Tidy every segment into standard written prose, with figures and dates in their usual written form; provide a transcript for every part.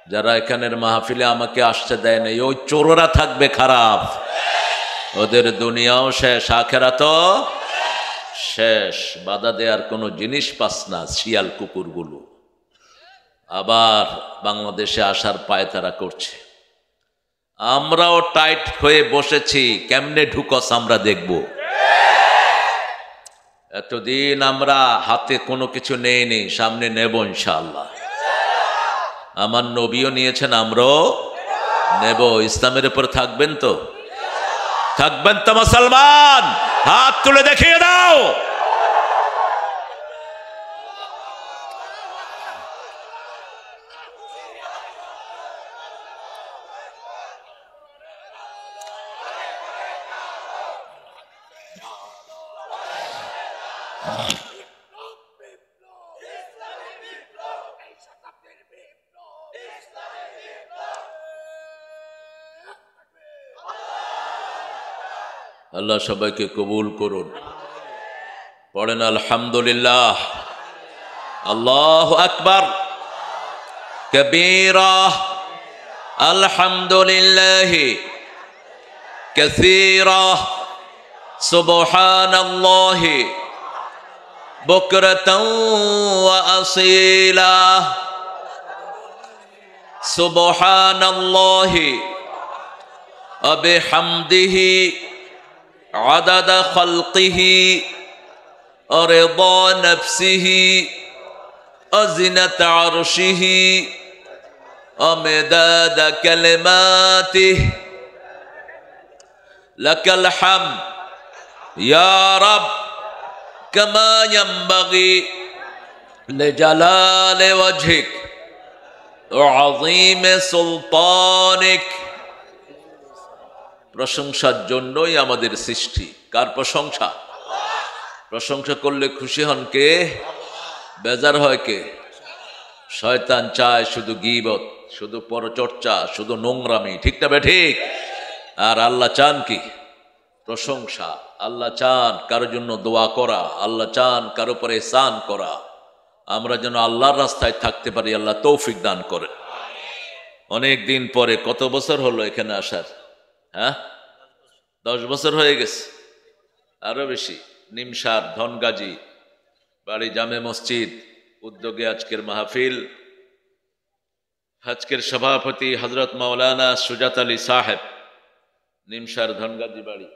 যারা এখানের মাহফিলে আমাকে আসতে দেয় না, ওই চোররা থাকবে খারাপ, ওদের দুনিয়াও শেষ, আখেরাতও শেষ। বাধা দেওয়ার কোনো জিনিস পাস না শিয়াল কুকুরগুলো। আবার বাংলাদেশে আসার পায়তারা করছে, আমরাও টাইট হয়ে বসেছি, কেমনে ঢুকস আমরা দেখব। এতদিন আমরা হাতে কোনো কিছু নেইনি, সামনে নেব ইনশাআল্লাহ। আমার নবীও নিয়েছেন, আমরাও নেব। ইসলামের উপর থাকবেন তো? থাকবেন তো মুসলমান? হাত তুলে দেখিয়ে দাও। আল্লাহ সবাইকে কবুল করুন। পড়েন আলহামদুলিল্লাহ, আল্লাহু আকবার কবীরা, আলহামদুলিল্লাহি কাসীরা, সুবহানাল্লাহি বুকরাতাও ওয়া আসীলা, সুবহানাল্লাহি ওয়া বিহামদিহি عدد خلقه ورضا نفسه وزنة عرشه ومداد كلماته لك الحمد يا رب كما ينبغي لجلال وجهك وعظيم سلطانك। প্রশংসার জন্যই আমাদের সৃষ্টি। কার প্রশংসা? প্রশংসা করলে খুশি হন কে? বেজার হয় কে? শয়তান চায় শুধু গীবত, শুধু পরচর্চা, শুধু নোংরামি, ঠিক না বেঠিক? আর আল্লাহ চান কি? প্রশংসা। আল্লাহ চান কারোর জন্য দোয়া করা, আল্লাহ চান কারো উপরে ইহসান করা। আমরা যেন আল্লাহর রাস্তায় থাকতে পারি, আল্লাহ তৌফিক দান করে। অনেক দিন পরে, কত বছর হলো এখানে আসার? হ্যাঁ, 10 বছর হয়ে গেছে, আরো বেশি। নিমসার ধনগাজী বাড়ি জামে মসজিদ উদ্যোগে আজকের মাহফিল। আজকের সভাপতি হযরত মাওলানা সুজাত আলী সাহেব, নিমসার ধনগাজী বাড়ি।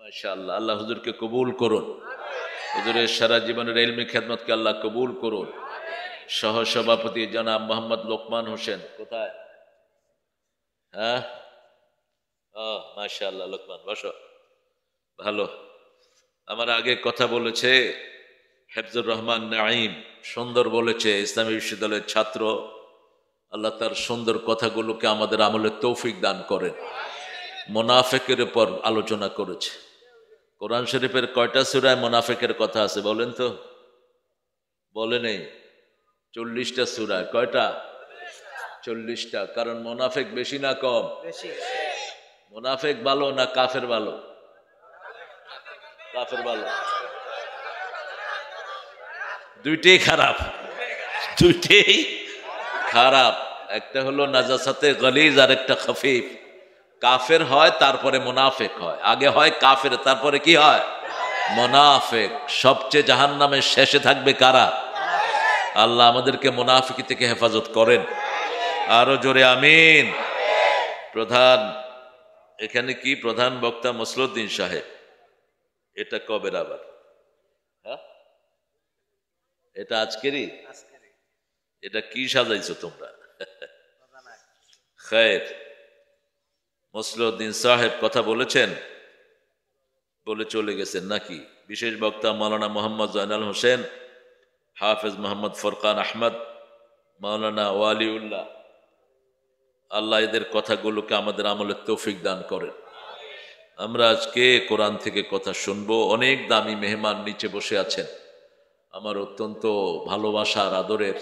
মাশাআল্লাহ, আল্লাহ হুজুরকে কবুল করুন, হুজুরের সারা জীবনের ইলমি খেদমতকে আল্লাহ কবুল করুন। সহ সভাপতি জনাব মোহাম্মদ লোকমান হোসেন, কোথায়? হ্যাঁ, মাশাআল্লাহ, লোকমান বসো। ভালো, আমার আগে কথা বলেছে হেফজুর রহমান নাঈম, সুন্দর বলেছে, ইসলামী বিশ্ববিদ্যালয়ের ছাত্র। আল্লাহ তার সুন্দর কথাগুলোকে আমাদের আমলের তৌফিক দান করেন। মুনাফিকের উপর আলোচনা করেছে। কোরআন শরীফের কয়টা সূরায় মুনাফিকের কথা আছে বলেন তো? বলে নেই। 40টা সূরায়। কয়টা? 40টা। কারণ মুনাফিক বেশি না কম? মুনাফিক ভালো না কাফের ভালো? কাফের ভালো। দুইটাই খারাপ, দুইটাই খারাপ। একটা হলো নাজাসাতে গলিজ, আর একটা খফিফ। কাফের হয় তারপরে মুনাফিক হয়, আগে হয় কাফের তারপরে কি হয়? মুনাফিক। সবচেয়ে জাহান্নামের শেষে থাকবে কারা? আল্লাহ আমাদেরকে মুনাফিকি থেকে হেফাজত করেন। আরো জোরে আমিন। প্রধান, এখানে কি প্রধান বক্তা মসলুদ্দিন সাহেব, এটা কবের আবার? হ্যাঁ, এটা আজকেরই? এটা কি সাজাইছো তোমরা? খায়ের। মসলুদ্দিন সাহেব কথা বলেছেন, বলে চলে গেছেন নাকি? বিশেষ বক্তা মাওলানা মোহাম্মদ জয়নাল হোসেন, হাফেজ মোহাম্মদ ফরকান আহমদ, মাওলানা ওয়ালিউল্লাহ। আল্লাহ এদের কথাগুলোকে আমাদের আমলের তৌফিক দান করেন। আমরা আজকে কোরআন থেকে কথা শুনবো। অনেক দামি মেহমান নিচে বসে আছেন। আমার অত্যন্ত ভালোবাসার আদরের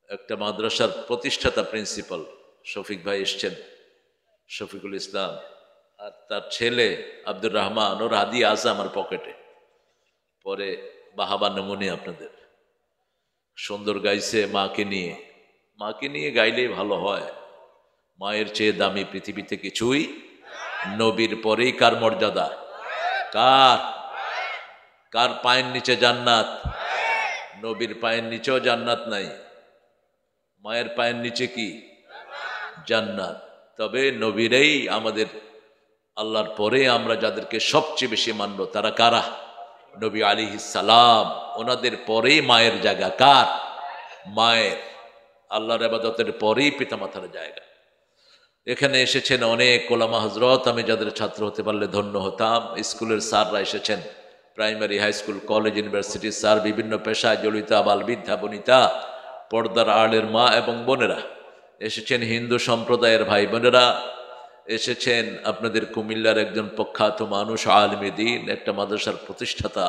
একটা মাদ্রাসার প্রতিষ্ঠাতা প্রিন্সিপাল শফিক ভাই এসছেন, শফিকুল ইসলাম, আর তার ছেলে আব্দুর রহমান। ওর হাদি আছে আমার পকেটে, পরে বাহাবা নমুনি আপনাদের। সুন্দর গাইছে মাকে নিয়ে, মাকে নিয়ে গাইলেই ভালো হয়। মায়ের চেয়ে দামি পৃথিবীতে কিছুই। নবীর পরেই কার মর্যাদা? কার কার পায়ের নিচে জান্নাত? নবীর পায়ের নিচেও জান্নাত নাই, মায়ের পায়ের নিচে কি? জান্নাত। তবে নবীরাই আমাদের, আল্লাহর পরে আমরা যাদেরকে সবচেয়ে বেশি মানব তারা কারা? নবী আলাইহিস সালাম। ওনাদের পরেই মায়ের জায়গা। কার? মায়ের। আল্লাহর ইবাদতের পরেই পিতামাতার জায়গা। এখানে এসেছেন অনেক ওলামা হযরত, আমি যাদের ছাত্র হতে পারলে ধন্য হতাম। স্কুলের স্যাররা এসেছেন, প্রাইমারি, হাই স্কুল, কলেজ, ইউনিভার্সিটির স্যার, বিভিন্ন পেশায় জড়িত আবাল বৃদ্ধা বনিতা, পর্দার আড়ের মা এবং বোনেরা এসেছেন, হিন্দু সম্প্রদায়ের ভাই বোনেরা এসেছেন, আপনাদের কুমিল্লার একজন প্রখ্যাত মানুষ, আলেমে দ্বীন, একটা মাদ্রাসার প্রতিষ্ঠাতা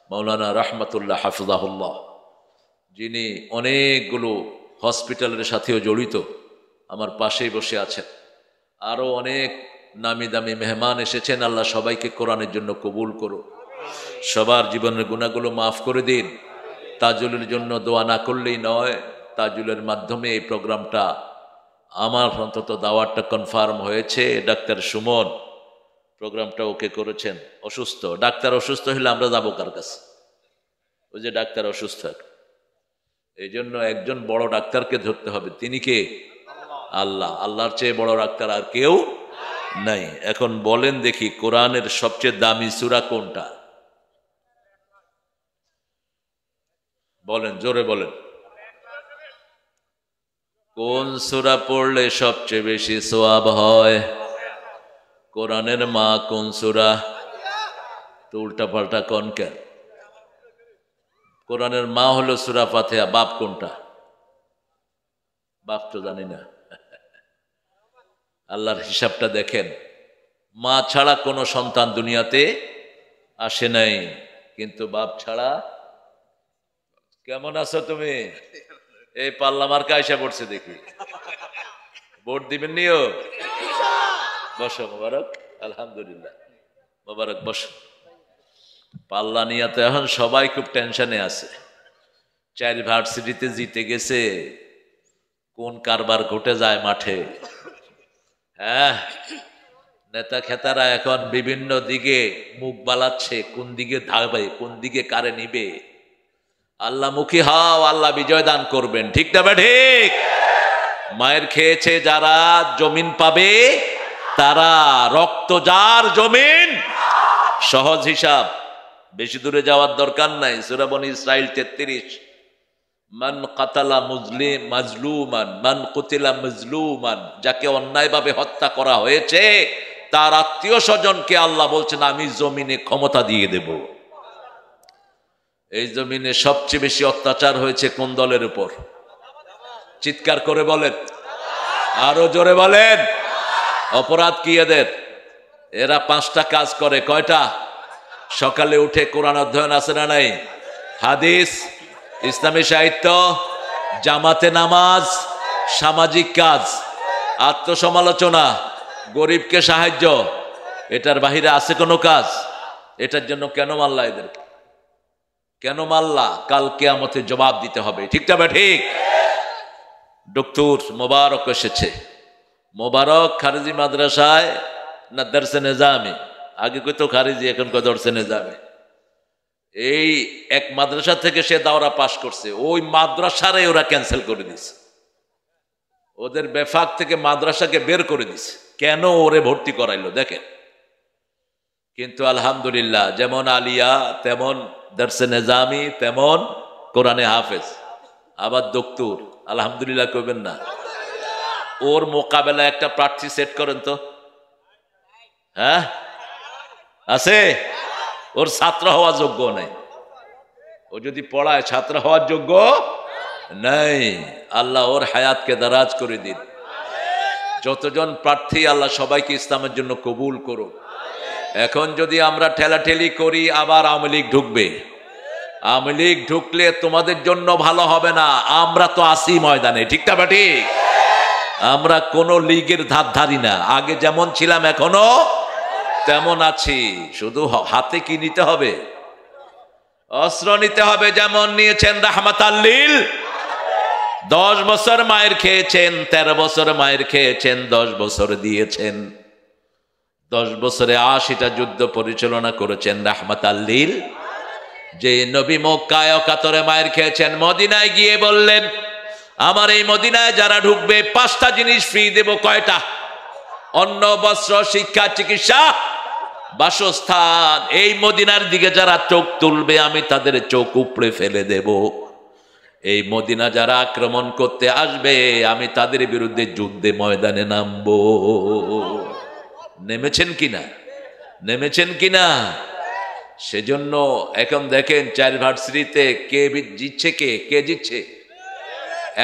মাওলানা রাহমাতুল্লাহ হাফিজাহুল্লাহ, যিনি অনেকগুলো হসপিটালের সাথেও জড়িত, আমার পাশেই বসে আছেন। আরও অনেক নামি দামি মেহমান এসেছেন। আল্লাহ সবাইকে কোরআনের জন্য কবুল করো, সবার জীবনের গুনাহগুলো মাফ করে দিন। তাজুলের জন্য দোয়া না করলেই নয়, তাজুলের মাধ্যমে এই প্রোগ্রামটা, আমার অন্তত দাওয়াতটা কনফার্ম হয়েছে। ডাক্তার সুমন প্রোগ্রামটা ওকে করেছেন। অসুস্থ ডাক্তার, অসুস্থ হলে আমরা যাবো কার কাছে? ওই যে ডাক্তার অসুস্থ, এই জন্য একজন বড় ডাক্তারকে ধরতে হবে। তিনি কে? আল্লাহ। আল্লাহর চেয়ে বড় ডাক্তার আর কেউ নাই। এখন বলেন দেখি, কোরআনের সবচেয়ে দামি সূরা কোনটা? বলেন, জোরে বলেন। কোন সূরা পড়লে সবচেয়ে বেশি সওয়াব হয়? কোরআনের মা কোন সূরা? তো উল্টা পাল্টা কোন? কেন? কোরআনের মা হলো সূরা ফাতিহা। বাপ কোনটা? বাপ তো জানি না। আল্লাহর হিসাবটা দেখেন, মা ছাড়া কোনো সন্তান দুনিয়াতে আসে নাই, কিন্তু বাপ ছাড়া। কেমন আছো তুমি? এই পাল্লা মার্কা আইসা পড়ছে দেখি, ভোট দিবেন নিও? বসো, মোবারক। আলহামদুলিল্লাহ, মোবারক, বসো। পাল্লা নিয়ে তো এখন সবাই খুব টেনশনে আছে। 4 ভার্সিটিতে জিতে গেছে, কোন কারবার ঘটে যায় মাঠে। হ্যাঁ, নেতা খেতারা এখন বিভিন্ন দিকে মুখ বালাচ্ছে, কোন দিকে ধাবে, কোন দিকে কারে নিবে। আল্লাহ মুখী হও, আল্লাহ বিজয় দান করবেন। ঠিক না বা ঠিক? মায়ের খেয়েছে যারা জমিন পাবে তারা, রক্ত যার জমিন। সহজ হিসাব, বেশি দূরে যাওয়ার দরকার নাই। সূরা বনী ইসরাইল 33, মান কাতালা মাজলুমান, মান কুতিলা মাজলুমান, যাকে অন্যায়ভাবে হত্যা করা হয়েছে তার আত্মীয় স্বজনকে আল্লাহ বলছেন আমি জমিনে ক্ষমতা দিয়ে দেব। এই জমিনে সবচেয়ে বেশি অত্যাচার হয়েছে কোন দলের উপর? চিৎকার করে বলেন, আরো জোরে বলেন। অপরাধ কি এদের? এরা 5টা কাজ করে। কয়টা? সকালে উঠে কোরআন অধ্যয়ন আছে না নাই? হাদিস, ইসলামী সাহিত্য, জামাতে নামাজ, সামাজিক কাজ, আত্মসমালোচনা, গরিবকে সাহায্য। এটার বাহিরে আছে কোনো কাজ? এটার জন্য কেন মারলা এদেরকে? কেন মারলা? কাল কিয়ামতে জবাব দিতে হবে। ঠিক না? ঠিক। ডক্টর মোবারক এসেছে। মোবারক খারিজি মাদ্রাসায় না দরসে নিজামে? আগে কইতো খারিজি, এখন কয় দরসে নিজামে। এই এক মাদ্রাসা থেকে সে দাওরা পাশ করছে, ওই মাদ্রাসারে ওরা ক্যান্সেল করে দিছে। ওদের বেফাক থেকে মাদ্রাসাকে বের করে দিছে। কেন? ওরে ভর্তি করাইলো দেখেন। কিন্তু আলহামদুলিল্লাহ, যেমন আলিয়া তেমন দরসে নিজামি তেমন কোরআনে হাফেজ, আবার দক্তুর। আলহামদুলিল্লাহ কইবেন না? ওর মোকাবেলা একটা প্রার্থী সেট করেন তো। হ্যাঁ, আছে? ওর ছাত্র হওয়া যোগ্য নাই। ও যদি পড়ায় ছাত্র হওয়ার যোগ্য নাই। আল্লাহ ওর হায়াতকে দারাজ করে দিন। যতজন প্রার্থী আল্লাহ সবাইকে ইসলামের জন্য কবুল করো। এখন যদি আমরা ঠেলাঠেলি করি, আবার আওয়ামী লীগ ঢুকবে। আওয়ামী লীগ ঢুকলে তোমাদের জন্য ভালো হবে না। আমরা তো আসি ময়দানে। ঠিক না? ঠিক। আমরা কোন লীগের ধার ধারি না। আগে যেমন ছিলাম এখনো তেমন আছি। শুধু হাতে কি নিতে হবে? অস্ত্র নিতে হবে। যেমন নিয়েছেন রাহমাতাল লিল 10 বছর মায়ের খেয়েছেন, 13 বছর মায়ের খেয়েছেন, 10 বছর দিয়েছেন, 10 বছরে 80টা যুদ্ধ পরিচালনা করেছেন রাহমাতাল লিল। যে নবী মক্কায় কাতরে মায়ের খেয়েছেন, মদিনায় গিয়ে বললেন আমার এই মদিনায় যারা ঢুকবে 5টা জিনিস ফ্রি দেব। কয়টা? অন্ন, বস্ত্র, শিক্ষা, চিকিৎসা, বাসস্থান। এই মদিনার দিকে যারা চোখ তুলবে আমি তাদের চোখ উপড়ে ফেলে দেব। এই মদিনা যারা আক্রমণ করতে আসবে আমি তাদের বিরুদ্ধে যুদ্ধে ময়দানে নামবো। নেমেছেন কিনা? নেমেছেন কিনা? সেজন্য এখন দেখেন 4 ভার্সিটিতে কে জিতছে, কে জিতছে?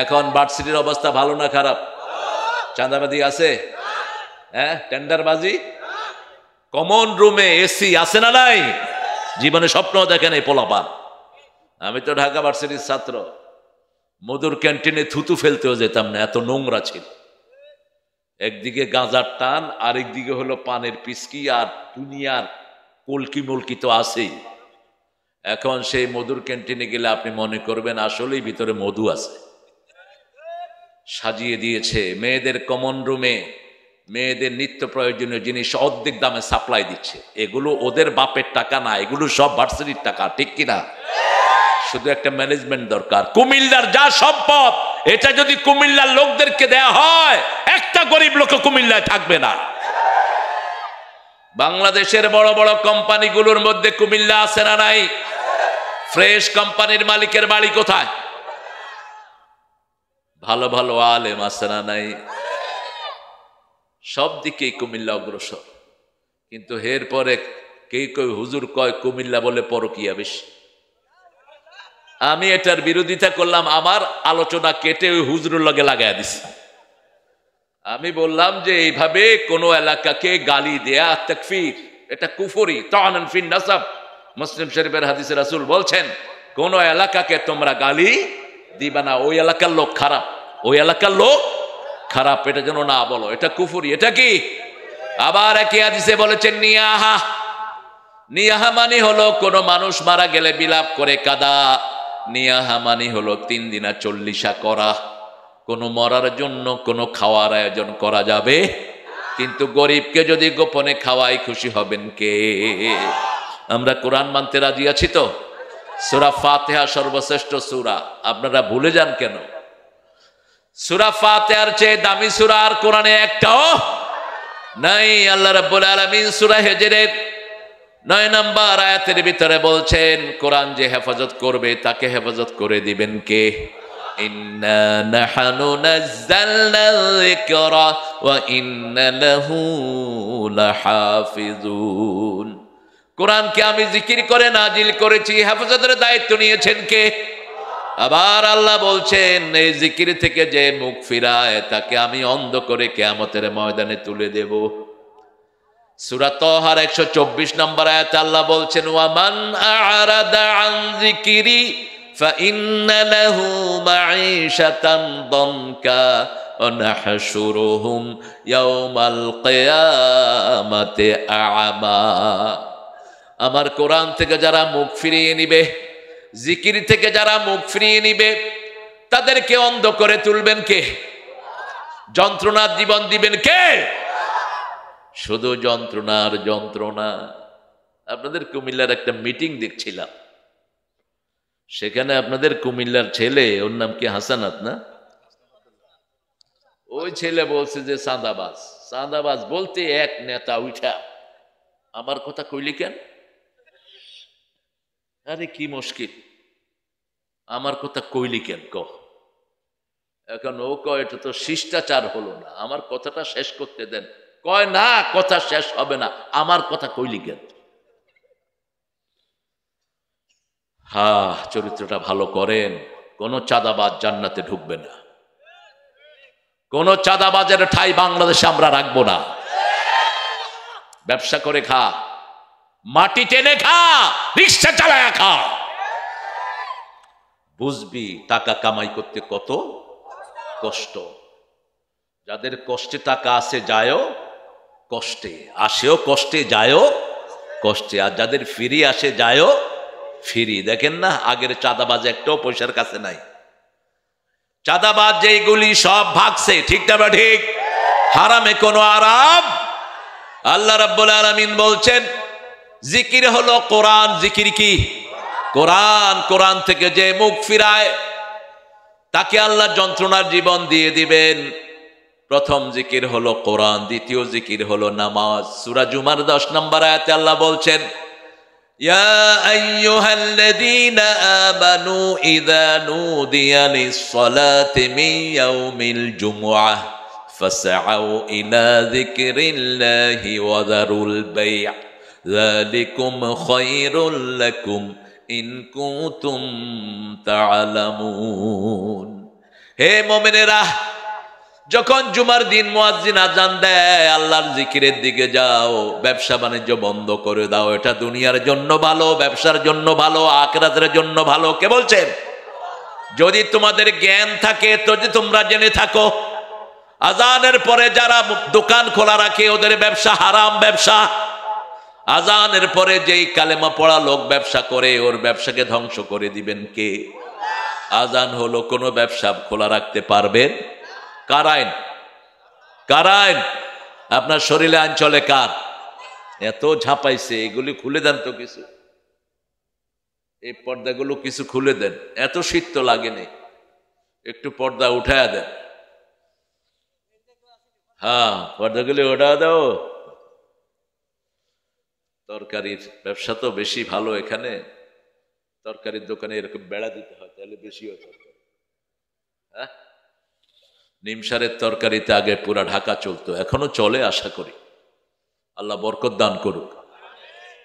এখন ভার্সিটির অবস্থা ভালো না খারাপ? চাঁদাবাজি আছে? হ্যাঁ, টেন্ডারবাজি। কমন রুমে এসি আছে না নাই? জীবনে স্বপ্ন দেখেন এই পোলাপান। আমি তো ঢাকা ভার্সিটির ছাত্র, মধুর ক্যান্টিনে থুতু ফেলতেও যেতাম না, এত নোংরা ছিল। একদিকে গাঁজার টান, আরেকদিকে হলো পানের পিচকি, আর দুনিয়ার কলকি মলকি তো আছেই। এখন সেই মধুর ক্যান্টিনে গেলে আপনি মনে করবেন আসলেই ভিতরে মধু আছে। সাজিয়ে দিয়েছে মেয়েদের কমন রুমে, মেয়েদের নিত্য প্রয়োজনীয় জিনিস অর্ধেক দামে সাপ্লাই দিচ্ছে। এগুলো ওদের বাপের টাকা না, এগুলো সব ভার্সিটির টাকা, ঠিক কিনা? শুধু একটা ম্যানেজমেন্ট দরকার। কুমিল্লার যা সম্পদ এটা যদি কুমিল্লার লোকদেরকে দেয়া হয়, একটা গরিব লোক কুমিল্লায় থাকবে না। বাংলাদেশের বড় বড় কোম্পানিগুলোর মধ্যে কুমিল্লা আছে না নাই? ফ্রেশ কোম্পানির মালিকের বাড়ি কোথায়? ভালো ভালো আলেম আছে না নাই? সব দিকেই কুমিল্লা অগ্রসর। কিন্তু এর পরে কেউ হুজুর কয় কুমিল্লা বলে পরকিয়া বেশি। আমি এটার বিরোধিতা করলাম, আমার আলোচনা কেটে ওই হুজুরের লগে লাগাই দিছি। আমি বললাম যে এইভাবে কোন এলাকাকে গালি দেয়া তাকফির, এটা কুফরি, তাআনান ফিন নাসাব। মুসলিম শরীফের হাদিসে রাসূল বলছেন কোন এলাকাকে তোমরা গালি দিবা না, ওই এলাকার লোক খারাপ, ওই এলাকার লোক খারাপ, এটা যেন না বলো, এটা কুফরি। এটা কি? আবার একই হাদিসে বলেছেন নিয়াহা। নিয়াহা মানে হলো কোন মানুষ মারা গেলে বিলাপ করে কাদা। নিয়াহা মানে হলো 3 দিনা 40 করা। কোন মরার জন্য কোন খাওয়ার আয়োজন করা যাবে, কিন্তু গরিবকে যদি গোপনে খাওয়াই খুশি হবেন কে? আমরা কোরআন মানতে রাজি আছি তো? সূরা ফাতিহা সর্বশ্রেষ্ঠ সূরা, আপনারা ভুলে যান কেন? সূরা ফাতিহার চেয়ে দামি সূরা আর কোরআনে একটাও নাই। আল্লাহ রাব্বুল আলামিন সূরা হিজরের 9 নম্বর আয়াতের ভিতরে বলছেন কোরআন যে হেফাজত করবে তাকে হেফাজত করে দিবেন কে? ইন্না নাহনু নাযালনা যিকরা ওয়া ইন্না লাহু লাহাফিজুন। কোরআনকে আমি জিকির করে নাজিল করেছি, হেফাজতের দায়িত্ব নিয়েছেন কে? আবার আল্লাহ বলছেন এই জিকির থেকে যে মুখ ফিরায় তাকে আমি অন্ধ করে কিয়ামতের ময়দানে তুলে দেব। সূরা তাহার 124 নম্বর আয়াতে আল্লাহ বলছেন ওয়ামান আ'রাদা আন যিকরি ফাইন্না লাহু মাঈশাতান দানকা ওয়া নাহশুরুহুম ইয়াওমাল কিয়ামাতি আ'মা। আমার কোরআন থেকে যারা মুখ ফিরিয়ে নিবে, জিকির থেকে যারা মুখ ফিরিয়ে নিবে তাদেরকে অন্ধ করে তুলবেন কে? যন্ত্রণার জীবন দিবেন কে? শুধু যন্ত্রণার যন্ত্রণা। আপনাদের কুমিল্লার একটা মিটিং দেখছিলাম, সেখানে আপনাদের কুমিল্লার ছেলে, ওর নাম কি হাসানাত না? ওই ছেলে বলছে যে চাঁদাবাজ। চাঁদাবাজ বলতে এক নেতা উঠা আমার কথা কইলি কেন? আরে কি মুশকিল, আমার কথা কইলি কেন ক? এখন ও কয় এটা তো শিষ্টাচার হলো না, আমার কথাটা শেষ করতে দেন। কয় না, কথা শেষ হবে না, আমার কথা কইলি কেন? হ্যাঁ, চরিত্রটা ভালো করেন, কোন চাঁদাবাজ জান্নাতে ঢুকবে না, কোন চাঁদাবাজের ঠাঁই বাংলাদেশে আমরা রাখবো না। ব্যবসা করে খা, মাটি টেনে খা, রিক্সা চালায়া খা, বুঝবি টাকা কামাই করতে কত কষ্ট। যাদের কষ্টে টাকা আসে যায়ও কষ্টে, আসেও কষ্টে, যায়ও কষ্টে, আর যাদের ফিরি আসে যায়ও ফিরি। দেখেন না, আগের চাঁদাবাজ একটাও পয়সার কাছে নাই। চাঁদাবাজ যেইগুলি সব ভাগছে, ঠিক না বা ঠিক? হারামে কোনো আরাম। আল্লাহ রাব্বুল আলামিন বলছেন জিকির হলো কোরআন। জিকির কি? কোরআন। কোরআন থেকে যে মুখ ফিরায় তাকে আল্লাহ যন্ত্রণার জীবন দিয়ে দিবেন। প্রথম জিকির হলো কোরআন, দ্বিতীয় জিকির হলো নামাজ। সূরা জুমার 10 নম্বর আয়াতে আল্লাহ বলছেন ইয়া আইয়ুহাল্লাযীনা আমানু ইযা নুদিয়া লিস-সালাতি মিন ইয়াউমিল জুমআহ ফাসআউ ইলা যিকরিল্লাহি ওয়া যারুল বাই', যালিকুম খায়রুল লাকুম ইন কুনতুম তা'লামুন। হে মুমিনেরা, যখন জুমার দিন মুয়াজ্জিন আজান দেয় আল্লাহর জিকিরের দিকে যাও, ব্যবসা বাণিজ্য বন্ধ করে দাও। এটা দুনিয়ার জন্য ভালো, ব্যবসার জন্য ভালো, আখিরাতের জন্য ভালো। কে বলছেন? যদি তোমাদের জ্ঞান থাকে, যদি তোমরা জেনে থাকো আজানের পরে যারা দোকান খোলা রাখে ওদের ব্যবসা হারাম ব্যবসা। আজানের পরে যেই কালেমা পড়া লোক ব্যবসা করে ওর ব্যবসাকে ধ্বংস করে দিবেন কে? আজান হলো কোনো ব্যবসা খোলা রাখতে পারবেন? কার আইন? কার আইন? আপনার শরীরে আইন চলে কার? এত ঝাঁপাইছে, এগুলি খুলে দেন তো কিছু, এই পর্দাগুলো কিছু খুলে দেন। এত শীত তো লাগেনি, একটু পর্দা উঠায়া দেন। হ্যাঁ, পর্দাগুলি ওঠা দাও। তরকারির ব্যবসা তো বেশি ভালো এখানে। তরকারির দোকানে এরকম বেড়া দিতে হয়, তাহলে বেশি হয় তরকারি। হ্যাঁ, নিমসারের তরকারিতে আগে পুরা ঢাকা চলতো, এখনো চলে, আশা করি। আল্লাহ বরকত দান করুক।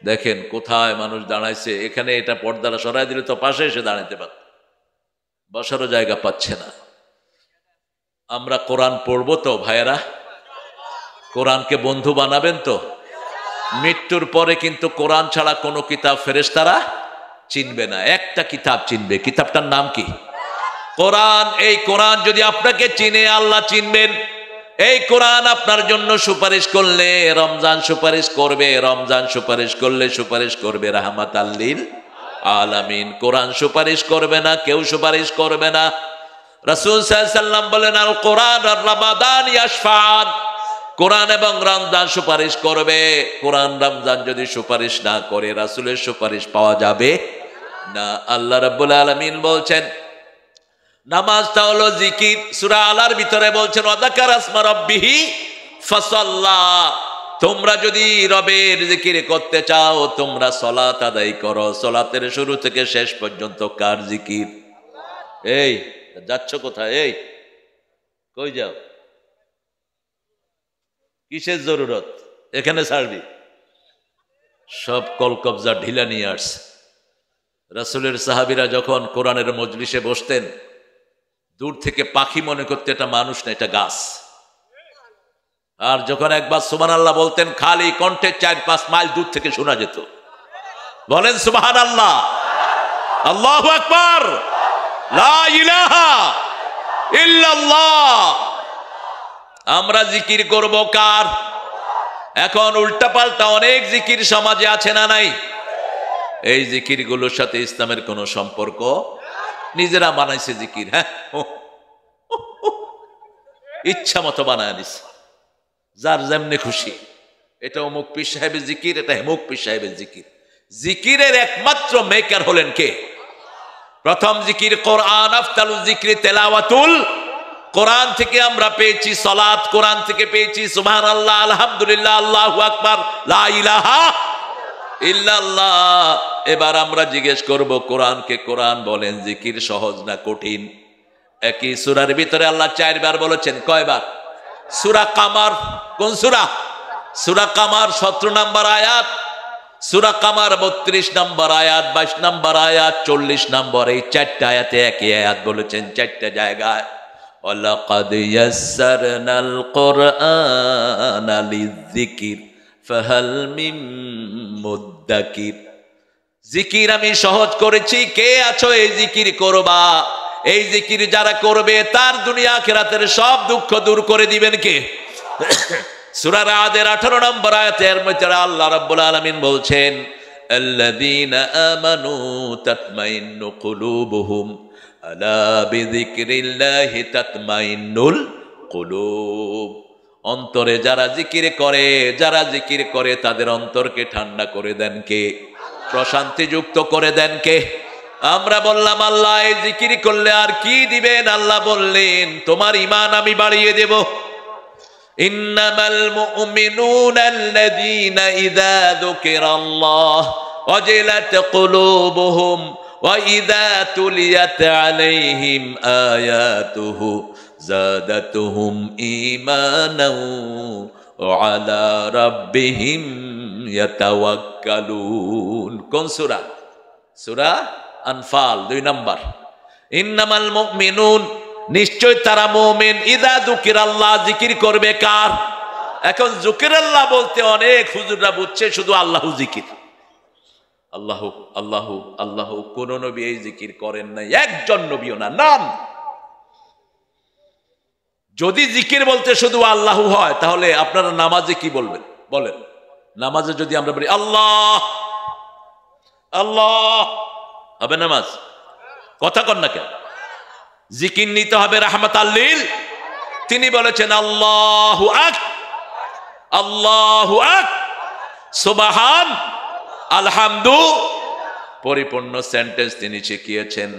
দেখেন কোথায় মানুষ দাঁড়াইছে, এখানে এটা পর্দাটা সরাই দিলে তো পাশে এসে দাঁড়াতে পারত, বসারও জায়গা পাচ্ছে না। আমরা কোরআন পড়বো তো ভাইয়েরা? কোরআনকে বন্ধু বানাবেন তো? মৃত্যুর পরে কিন্তু কোরআন ছাড়া কোনো কিতাব ফেরেশতারা চিনবে না। একটা কিতাব চিনবে, কিতাবটার নাম কি? কোরআন। এই কোরআন যদি আপনাকে চিনে আল্লাহ চিনবেন। এই কোরআন আপনার জন্য সুপারিশ করলে রমজান সুপারিশ করবে, রমজান সুপারিশ করলে সুপারিশ করবে রাহমাতাল লিল আলামিন। কোরআন সুপারিশ করবে না, কেউ সুপারিশ করবে না। রাসূল সাল্লাল্লাহু আলাইহি ওয়াসাল্লাম বলেন আল কোরআন আর রমাদান ইয়াশফাআন। কোরআন এবং রমজান সুপারিশ করবে। কোরআন রমজান যদি সুপারিশ না করে রাসূলের সুপারিশ পাওয়া যাবে না। আল্লাহ রাব্বুল আলামিন বলছেন নামাজটা হলো জিকির। সূরা আলার ভিতরে বলছেন ওয়াযাকারা ইসমা রাব্বিহি ফাসাল্লা। তোমরা যদি রবের জিকির করতে চাও তোমরা সালাত আদায় করো। সালাতের শুরু থেকে শেষ পর্যন্ত কার জিকির? এই যাচ্ছ কোথায়? এই কই যাও? কিসের জরুরত? এখানে ছাড়বি? সব কলকবজা ঢিলা নিয়ে আসছে। রাসূলের সাহাবীরা যখন কোরআনের মজলিসে বসতেন দূর থেকে পাখি মনে করতে এটা মানুষ না, এটা গাছ। আর যখন একবার সুবহানাল্লাহ বলতেন খালি কণ্ঠে 4-5 মাইল দূর থেকে শোনা যেত। বলেন সুবহানাল্লাহ, আল্লাহু আকবার, লা ইলাহা ইল্লাল্লাহ। আমরা জিকির করব কার? এখন উল্টাপাল্টা অনেক জিকির সমাজে আছে না নাই? এই জিকিরগুলোর সাথে ইসলামের কোনো সম্পর্ক, নিজেরা বানাইছে জিকির। হ্যাঁ, ইচ্ছা মতো বানায় দিছে, যার যেমনে খুশি। এটা অমুক পীর সাহেবের জিকির, এটা হেমুক পীর সাহেবের জিকির। জিকিরের একমাত্র মেকার হলেন কে? প্রথম জিকির কোরআন। আফতালুল জিকরি তেলাওয়াতুল কোরআন থেকে আমরা পেয়েছি সালাত, কোরআন থেকে পেয়েছি সুবহানাল্লাহ, আলহামদুলিল্লাহ, আল্লাহু আকবার, লা ইলাহা ইল্লাল্লাহ। এবার আমরা জিজ্ঞেস করব কোরআনকে কোরআন বলেন, জিকির সহজ না কঠিন? একই সূরার ভিতরে আল্লাহ 4 বার বলেছেন। কয়বার? সূরা কামার। কোন সূরা? সূরা কামার 17 নম্বর আয়াত, সূরা কামার 32 নম্বর আয়াত, 22 নম্বর আয়াত, 40 নম্বর। এই 4টা আয়াতে একই আয়াত বলেছেন 4টা জায়গায়। ওয়ালাকাদ ইয়াসসারনাল কুরআনা লিযিকির ফাহাল মিন মুদ্দাকির। জিকির আমি সহজ করেছি, কে আছো এই জিকির করবা? এই জিকির যারা করবে তার দুনিয়া আখিরাতের সব দুঃখ দূর করে দিবেন কে? সূরা রাদের 18 নম্বর আয়াতের মধ্যে আল্লাহ রাব্বুল আলামিন বলছেন আল্লাযীনা আমানু তাতমাইন্নু কুলুবুহুম আলা বিযিকরিল্লাহি তাতমাইন্নুল কুলুব। অন্তরে যারা জিকির করে তাদের অন্তরকে ঠান্ডা করে দেন কে? প্রশান্তিযুক্ত করে দেন কে? আমরা বললাম আল্লাহ এই জিকির করলে আর কি দিবেন? আল্লাহ বললেন তোমার ঈমান আমি বাড়িয়ে দেব। ইন্নামাল মুমিনুনা আল্লাযীনা ইযা যুকিরাল্লাহ ওয়াজিলাত কুলুবুহুম ওয়া ইযা তুলিয়াত আলাইহিম আয়াতুহু যাদাতুহুম ঈমানাও ওয়া আলা রাব্বিহিম ইয়াতাওয়াক্কালুন। কোন সূরা? সূরা আনফাল 2 নম্বর। ইন্নামাল মুমিনুন, নিশ্চয় তারা মুমিন, ইযা যুকিরাল্লাহ, জিকির করবে কার? এখন যুকিরাল্লাহ বলতে অনেক হুজুররা বুঝছে শুধু আল্লাহু জিকির, আল্লাহু আল্লাহু আল্লাহু। কোন নবী এই জিকির করেন নাই, একজন নবীও না, নাম। যদি জিকির বলতে শুধু আল্লাহু হয় তাহলে আপনারা নামাজে কি বলবেন? বলেন, নামাজে যদি আমরা বলি আল্লাহ আল্লাহ, হবে নামাজ? কথা কন না কেন? জিকির নিতে হবে রাহমাতাল লিল। তিনি বলেছেন আল্লাহু আকবার, আল্লাহু আকবার, সুবহান, আলহামদু, পরিপূর্ণ সেন্টেন্স তিনি শিখিয়েছেন।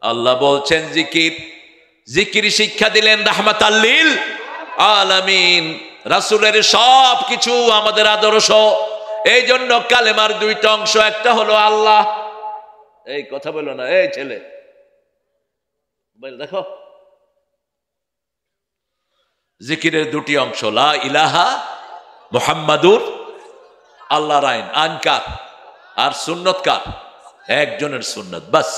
আল্লাহ বলছেন জিকির, জিকির শিক্ষা দিলেন রাহমাতাল লিল আলামিন। রাসূলের সব কিছু আমাদের আদর্শ। এই জন্য কালেমার 2টা অংশ, একটা হলো আল্লাহ। এই কথা বলো না, এই ছেলে দেখো, জিকিরের 2টি অংশ, লা ইলাহা মুহাম্মাদুর, আল্লাহর আইন, আনকার, আর সুন্নত কার? একজনের সুন্নত, বাস।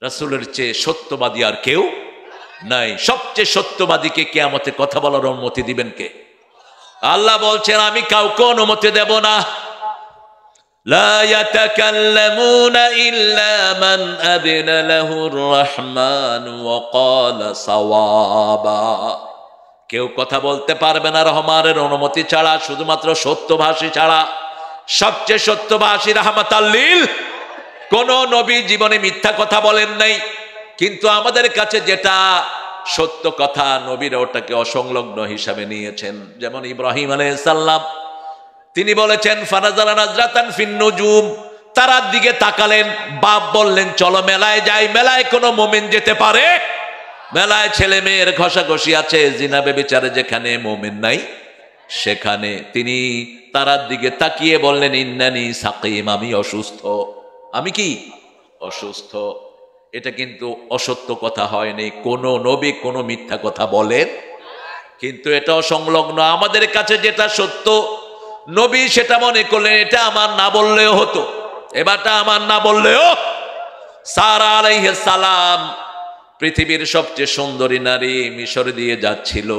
রাসূলের চেয়ে সত্যবাদী আর কেউ নাই। সবচেয়ে সত্যবাদীকে কিয়ামতে কথা বলার অনুমতি দিবেন কে? আল্লাহ বলছেন আমি কাউকে অনুমতি দেব না। লা ইয়াতাকাল্লামুনা ইল্লা মান আযিনা লাহুর রহমান ওয়া ক্বালা সাওয়াবা। কেউ কথা বলতে পারবে না রহমানের অনুমতি ছাড়া, শুধুমাত্র সত্যভাষী ছাড়া। সবচেয়ে সত্যভাষী রাহমাতাল লিল। কোন নবী জীবনে মিথ্যা কথা বলেন নাই, কিন্তু আমাদের কাছে যেটা সত্য কথা নবীরা ওটাকে অসংলগ্ন হিসাবে নিয়েছেন। যেমন ইব্রাহিম আলাইহিস সালাম, তিনি বলেছেন ফানাজারা নাজরাতান ফিন নুজুম, তারার দিকে তাকালেন, বাপ বললেন চলো মেলায় যাই। মেলায় কোনো মুমিন যেতে পারে? মেলায় ছেলে মেয়ের ঘষাঘষি আছে, জিনা বেবিচারে যেখানে মুমিন নাই সেখানে। তিনি তারার দিকে তাকিয়ে বললেন ইন্নানি সাকিম, আমি অসুস্থ। আমি কি অসুস্থ? এটা কিন্তু অসত্য কথা হয়নি। কোন নবী কোন মিথ্যা কথা বলেন, কিন্তু এটা অসংলগ্ন। আমাদের কাছে যেটা সত্য, নবী সেটা মনে করলেন এটা আমার না বললেও হতো, এবারটা আমার না বললেও। সারা আলাইহিস সালাম পৃথিবীর সবচেয়ে সুন্দরী নারী, মিশর দিয়ে যাচ্ছিল।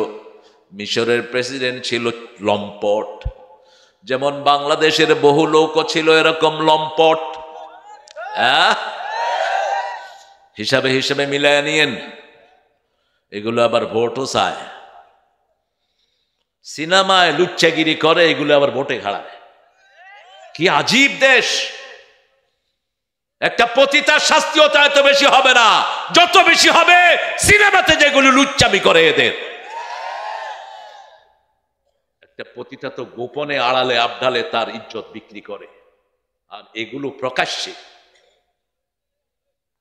মিশরের প্রেসিডেন্ট ছিল লম্পট, যেমন বাংলাদেশের বহু লোক ছিল এরকম লম্পট। হিসাবে হিসাবে মিলায় নিয়েন। এগুলো আবার ভোটও চায়, সিনেমায় লুচ্চাগিরি করে, এগুলো আবার ভোটে খাড়ায়। কি আজীব দেশ! একটা পতিতার শাস্তিও তা এত বেশি হবে না, যত বেশি হবে সিনেমাতে যেগুলো লুচ্চামি করে এদের। একটা পতিতা তো গোপনে আড়ালে আবডালে তার ইজ্জত বিক্রি করে, আর এগুলো প্রকাশ্যে।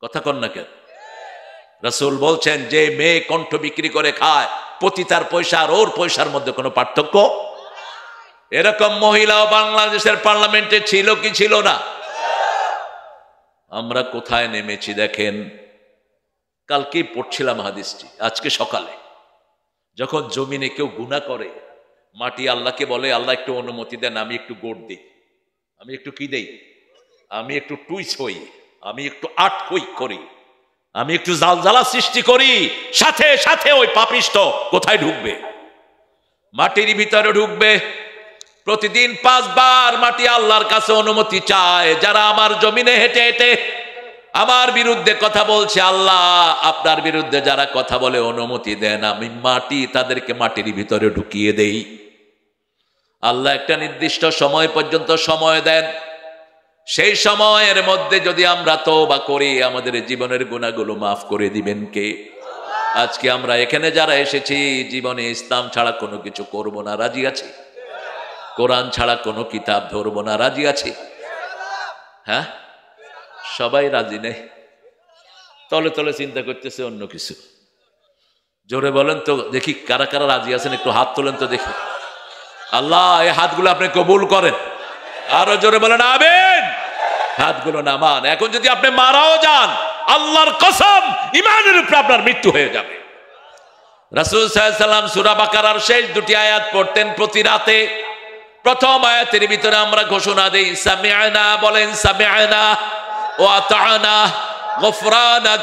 কথা কন না কেন? রাসূল বলছেন যে মেয়ে কণ্ঠ বিক্রি করে খায়, পতিতার পয়সা আর ওর পয়সার মধ্যে কোনো পার্থক্য। এরকম মহিলাও বাংলাদেশের পার্লামেন্টে ছিল কি ছিল না? আমরা কোথায় নেমেছি দেখেন। কালকেই পড়ছিলাম হাদিসটি, আজকে সকালে। যখন জমিনে কেউ গুনাহ করে, মাটি আল্লাহকে বলে আল্লাহ একটু অনুমতি দেন, আমি একটু গোট দিই, আমি একটু কি দেই, আমি একটু টুইস হই, আমি একটু আটকুই করি, আমি একটু জালজালা সৃষ্টি করি। সাথে সাথে ওই পাপিষ্ঠ কোথায় ঢুকবে? মাটির ভিতরে ঢুকবে। প্রতিদিন 5 বার মাটি আল্লাহর কাছে অনুমতি চায়। যারা আমার জমিনে হেঁটে হেঁটে আমার বিরুদ্ধে কথা বলছে, আল্লাহ আপনার বিরুদ্ধে যারা কথা বলে অনুমতি দেন, আমি মাটি তাদেরকে মাটির ভিতরে ঢুকিয়ে দেই। আল্লাহ একটা নির্দিষ্ট সময় পর্যন্ত সময় দেন, সেই সময়ের মধ্যে যদি আমরা তওবা করি আমাদের জীবনের গুনাহগুলো মাফ করে দিবেন কে? আজকে আমরা এখানে যারা এসেছি জীবনে ইসলাম ছাড়া কোনো কিছু করব না, রাজি আছি? কোরআন ছাড়া কোনো কিতাব ধরবো না, রাজি আছি? হ্যাঁ, সবাই রাজি নেই, তলে তলে চিন্তা করতেছে অন্য কিছু। জোরে বলেন তো দেখি কারা কারা রাজি আছেন, একটু হাত তোলেন তো দেখি। আল্লাহ এই হাতগুলো আপনি কবুল করেন। আরো জোরে বলেন আমিন। হাতগুলো নামান। এখন যদি আপনি মারাও যান, আল্লাহর কসম ঈমানের উপর আপনার মৃত্যু হয়ে যাবে। রাসূল সাল্লাল্লাহু আলাইহি ওয়াসাল্লাম সূরা বাকারার শেষ দুটি আয়াত পড়তেন প্রতি রাতে। প্রথম আয়াতের ভিতরে আমরা ঘোষণা দেই সামি'না, বলেন সামি'না ওয়া আতা'না গফরানাক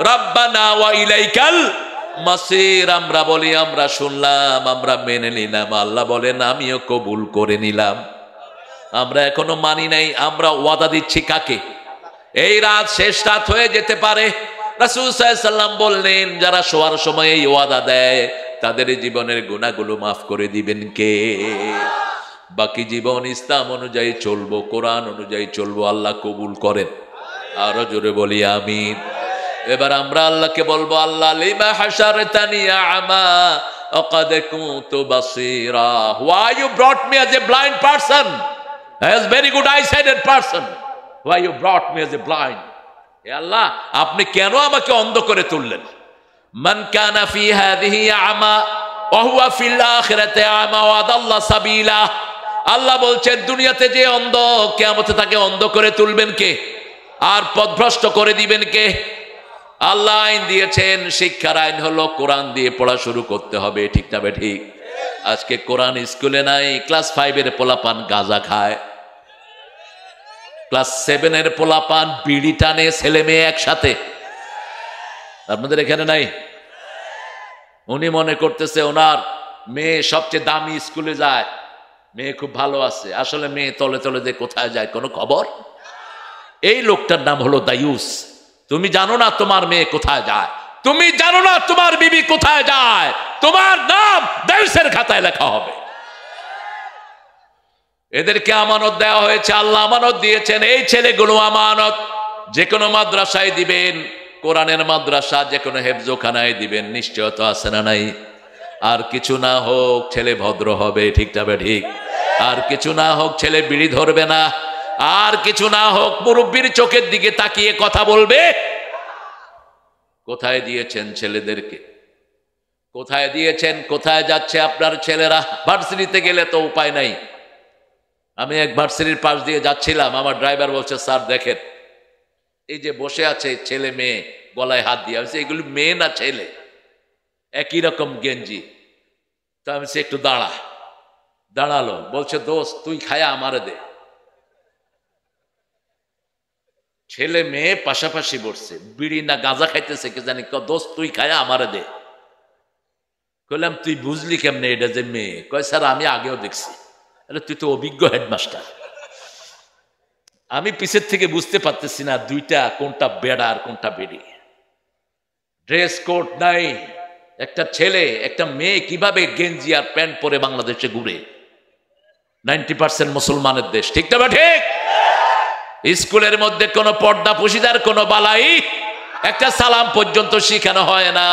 রাব্বানা ওয়া ইলাইকাল মাসির। আমরা বলি আমরা শুনলাম, আমরা মেনে নিলাম। আল্লাহ বলেন আমিও কবুল করে নিলাম। আমরা এখনো মানি নাই। আমরা ওয়াদা দিচ্ছি কাকে? এই রাত শেষ রাত হয়ে যেতে পারে। রাসূল সাল্লাল্লাহু আলাইহি ওয়াসাল্লাম বললেন যারা শোয়ার সময় এই ওয়াদা দেয় তাদের জীবনের গুনাহগুলো মাফ করে দিবেন কে? বাকি জীবন ইসলাম অনুযায়ী চলবো, কোরআন অনুযায়ী চলবো। আল্লাহ কবুল করেন। আরো জোরে বলি আমিন। এবার আমরা আল্লাহকে বলবো আল্লাহ lima হাশারতানি আ'মা ওয়াকাদ কুনতু বাসীরা, why you brought me as a blind person, as very good eyesighted person, why you brought me as a blind? হে আল্লাহ আপনি কেন আমাকে অন্ধ করে তুললেন? মান কানা ফি হাযিহি আ'মা ওয়া হুয়া ফিল আখিরাতি আ'মা ওয়া দাল্লা সাবিলা। আল্লাহ বলছেন দুনিয়াতে যে অন্ধ, কিয়ামতে তাকে অন্ধ করে তুলবেন কে? আর পথভ্রষ্ট করে দিবেন কে? আল্লাহ আইন দিয়েছেন, শিক্ষার আইন হলো কোরআন দিয়ে পড়া শুরু করতে হবে, ঠিক না ঠিক? আজকে কোরআন স্কুলে নাই। ক্লাস 5 এর পোলাপান গাঁজা খায়, ক্লাস 7 এর পোলাপান বিড়ি টানে, ছেলে মেয়ে একসাথে। আপনাদের এখানে নাই? উনি মনে করতেছে ওনার মেয়ে সবচেয়ে দামি স্কুলে যায়, মেয়ে খুব ভালো আছে। আসলে মেয়ে তলে তলে যে কোথায় যায় কোনো খবর। এই লোকটার নাম হলো দায়ুস। তুমি জানো না তোমার মেয়ে কোথায় যায়, তুমি জানো না তোমার বিবি কোথায় যায়, তোমার নাম দায়ুসের খাতায় লেখা হবে। এদেরকে আমানত দেওয়া হয়েছে, আল্লাহ আমানত দিয়েছেন। এই ছেলেগুলো আমানত। যে কোনো মাদ্রাসায় দিবেন, কোরআনের মাদ্রাসা, যে কোনো হেফজোখানায় দিবেন, নিশ্চয়তা আছে না নাই? আর কিছু না হোক ছেলে ভদ্র হবে, ঠিক না ঠিক? আর কিছু না হোক ছেলে বিড়ি ধরবে না, আর কিছু না হোক মুরব্বির চোখের দিকে তাকিয়ে কথা বলবে। কোথায় দিয়েছেন ছেলেদেরকে? কোথায় দিয়েছেন? কোথায় যাচ্ছে আপনার ছেলেরা? ভার্সিটিতে গেলে তো উপায় নাই। আমি এক ভার্সিটির পাশ দিয়ে যাচ্ছিলাম, আমার ড্রাইভার বলছে স্যার দেখেন এই যে বসে আছে ছেলে মেয়ে, গলায় হাত দিয়ে। আমি এগুলি মেয়ে না ছেলে, একই রকম গেঞ্জি। তো আমি একটু দাঁড়ালো, বলছে দোস্ত তুই খায়া আমারে দে। ছেলে মেয়ে পাশাপাশি বসছে, বিড়ি না গাঁজা খাইতেছে কে জানি, দোস্ত তুই খায়া আমারে দে। কইলাম তুই বুঝলি কেমনে এটা যে মেয়ে? কয় স্যার আমি আগেও দেখছি। আরে তুই তো অভিজ্ঞ হেডমাস্টার। আমি পিছের থেকে বুঝতে পারতেছি না দুইটা কোনটা বেড়া আর কোনটা বেড়ি। ড্রেস কোড নাই। একটা ছেলে একটা মেয়ে কিভাবে গেঞ্জি আর প্যান্ট পরে বাংলাদেশে ঘুরে? 90% মুসলমানের দেশ, ঠিক না ঠিক? স্কুলের মধ্যে কোনো পর্দা পুশিদার কোনো বালাই, একটা সালাম পর্যন্ত শিখানো হয় না।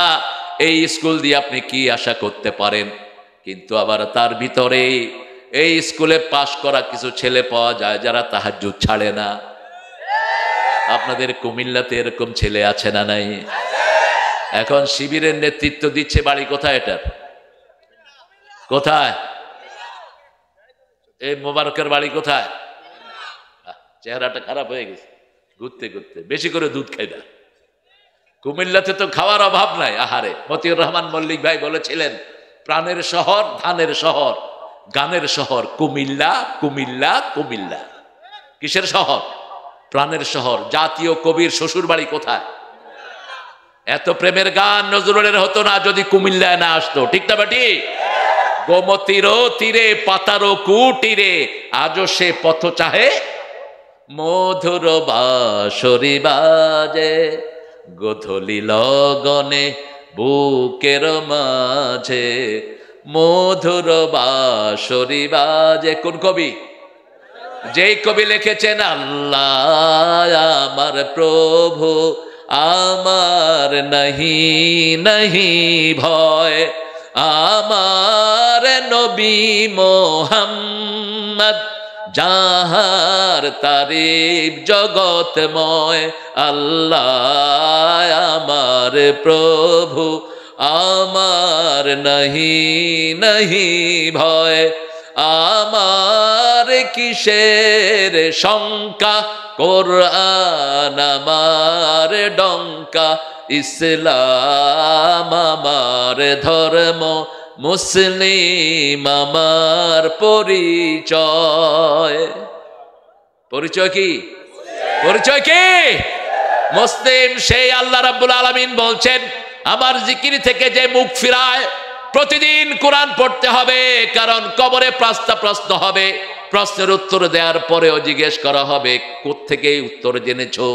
এই স্কুল দিয়ে আপনি কি আশা করতে পারেন? কিন্তু আবার তার ভিতরে এই স্কুলে পাশ করা কিছু ছেলে পাওয়া যায় যারা তাহাজ্জুদ ছাড়ে না। আপনাদের কুমিল্লাতে এরকম ছেলে আছে না নাই? এখন শিবিরের নেতৃত্ব দিচ্ছে। বাড়ি কোথায় এটার? কোথায়? এই মোবারকের বাড়ি কোথায়? চেহারাটা খারাপ হয়ে গেছে ঘুরতে ঘুরতে। বেশি করে দুধ খাইবা। কুমিল্লাতে তো খাওয়ার অভাব নাই। আহারে, মতিউর রহমান মল্লিক ভাই বলেছিলেন প্রাণের শহর, ধানের শহর, গানের শহর কুমিল্লা, কুমিল্লা, কুমিল্লা। কিসের শহর? প্রাণের শহর। জাতীয় কবির শ্বশুর বাড়ি কোথায়? এত প্রেমের গান নজরুলের হতো না যদি কুমিল্লায় না আসতো, ঠিক না বাটি? গোমতীরও তীরে পাতারও কুটিরে আজও সে পথ চাহে, মধুর বাঁশরি বাজে গোধূলি লগনে বুকের মাঝে, মধুর বাঁশরি বাজে। কোন কবি? যেই কবি লিখেছেন আল্লাহ আমার প্রভু আমার নাহি নাহি ভয়, আমার নবী মোহাম্মদ যাহার তারিফ জগতময়। আল্লাহ আমার প্রভু আমার নাহি নাহি ভয়, আমার কিসের শঙ্কা, কোরআন আমার ডঙ্কা, ইসলাম আমার ধর্ম, মুসলিম আমার পরিচয়। পরিচয় কি? পরিচয় কি? মুসলিম। সেই আল্লাহ রাব্বুল আলামিন বলছেন আমার জিকির থেকে যে মুখ ফিরায় প্রতিদিন কোরআন পড়তে হবে, কারণ কবরে পাঁচটা প্রশ্ন হবে। প্রশ্নের উত্তর দেওয়ার পরেও জিজ্ঞেস করা হবে কোত্থেকে উত্তর জেনেছো।